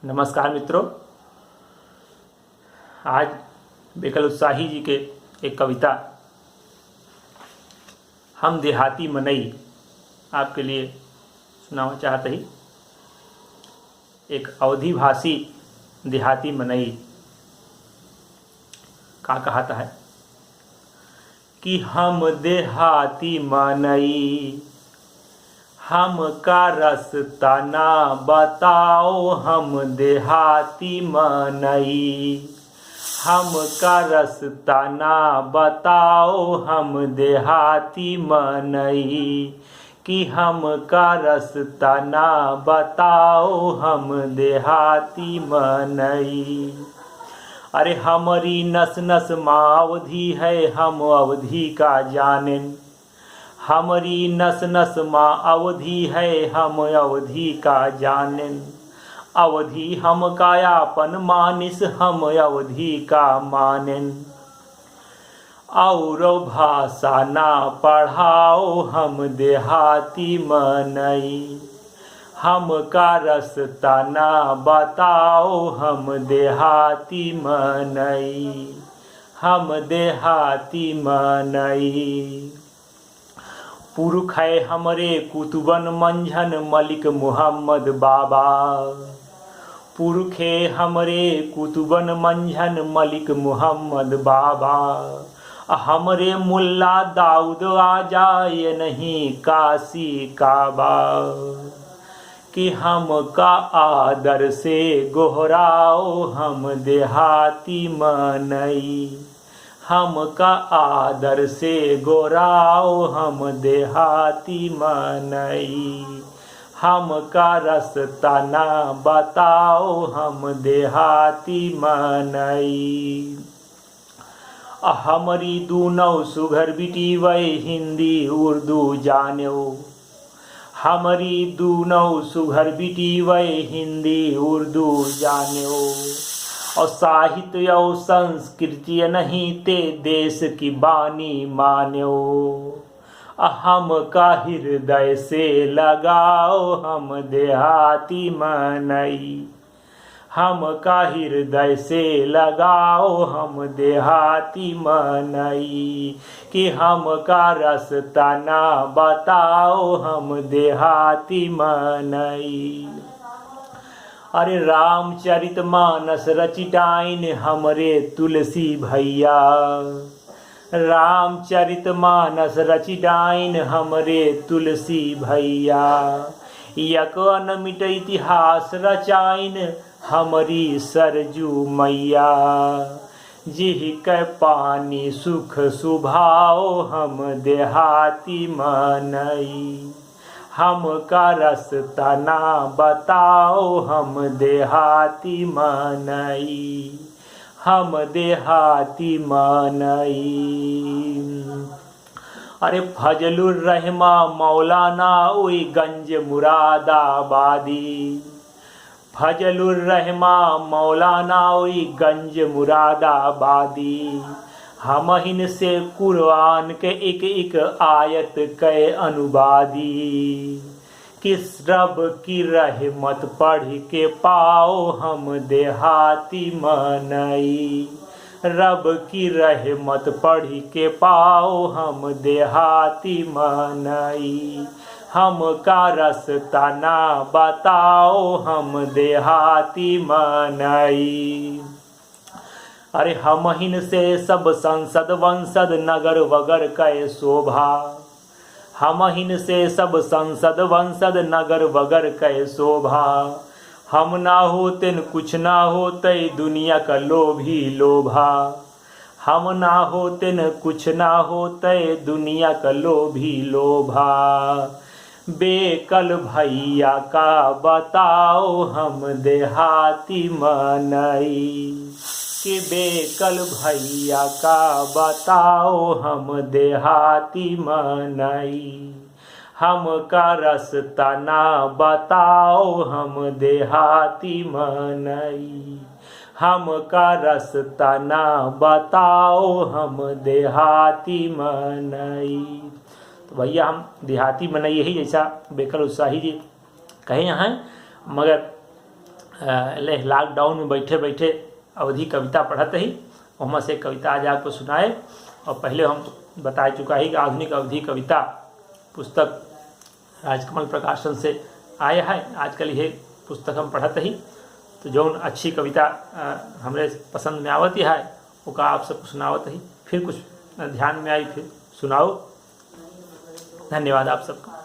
नमस्कार मित्रों। आज बेकल उत्साही जी के एक कविता हम देहाती मनई आपके लिए सुनाना चाहते ही। एक अवधी भाषी देहाती मनई का कहता है कि हम देहाती मनई हमका रास्ता ना बताओ, हम देहाती मनई हमका रास्ता ना बताओ, हम देहाती मनई कि हमका रास्ता ना बताओ, हम देहाती मनई। अरे हमारी नस नस माँ अवधि है, हम अवधि का जानेन। हमारी नस नस माँ अवधि है, हम अवधि का जानेन। अवधि हम कायापन मानिस, हम अवधि का मानेन। और भाषा ना पढ़ाओ, हम देहाती मनई हमका रास्ता ना बताओ, हम देहाती मनई हम देहाती मनई। पुरख है हमरे कुतुबन मंझन मलिक मुहम्मद बाबा। पुरखे हमरे कुतुबन मंझन मलिक मुहम्मद बाबा। हमरे मुल्ला दाऊद आ जाए नहीं काशी काबा। कि हमका आदर से गोहराओ, हम देहाती मनई हमका आदर से गोराओ, हम देहाती मनई हमका रास्ता ना बताओ, हम देहाती मनई। हमारी दूनों सुघर बिटी वै हिंदी उर्दू जान्यो। हमारी दूनों सुघर बिटी वै हिंदी उर्दू जान्यो। और साहित्य और संस्कृति नहीं ते देश की बानी मान्यो। हमका हृदय से लगाओ, हम देहाती मनई हमका हृदय से लगाओ, हम देहाती मनई कि हमका रास्ता ना बताओ, हम देहाती मनई। अरे रामचरित मानस रचिटाइन हमरे तुलसी भैया। रामचरित मानस रचिटाइन हमरे तुलसी भैया। यक अनमिट इतिहास रचाइन हमारी सरजू मैया। जिह कै पानी सुख सुभाओ, हम देहाती मनई हमका रास्ता ना बताओ, हम देहाती मनई हम देहाती मनई। अरे फजलुर रहमा मौलाना ओई गंज मुरादाबादी। फजलुर रहमा मौलाना ओई गंज मुरादाबादी। हमहिन से कुरान के एक एक आयत के अनुवादी। किस रब की रहमत पढ़ के पाओ, हम देहाती मनई रब की रहमत पढ़ के पाओ, हम देहाती मनई हमका रास्ता ना बताओ, हम देहाती मनई। अरे हमहिन से सब संसद वंसद नगर वगर कै शोभा। हमहिन से सब संसद वंसद नगर वगर कै शोभा। हम ना होतेन कुछ ना होते दुनिया का लोभी लोभा। हम ना होतेन कुछ ना होते दुनिया का लोभी लोभा। बेकल भैया का बताओ, हम देहाती मनई कि बेकल भैया का बताओ, हम देहाती मनई हमका रास्ता ना बताओ, हम देहाती मनई हमका रास्ता ना बताओ, हम देहाती मनई। तो भैया हम देहाती मनई यही जैसा बेकल उत्साही जी कहे हैं, मगर लॉकडाउन में बैठे बैठे अवधि कविता पढ़त ही, वहाँ से कविता आज आपको सुनाए। और पहले हम बता चुका ही कि आधुनिक अवधि कविता पुस्तक राजकमल प्रकाशन से आया है। आजकल ये पुस्तक हम पढ़त ही, तो जौन अच्छी कविता हमरे पसंद में आवत है वो का आप सबको सुनावत ही, फिर कुछ ध्यान में आई फिर सुनाओ। धन्यवाद आप सबका।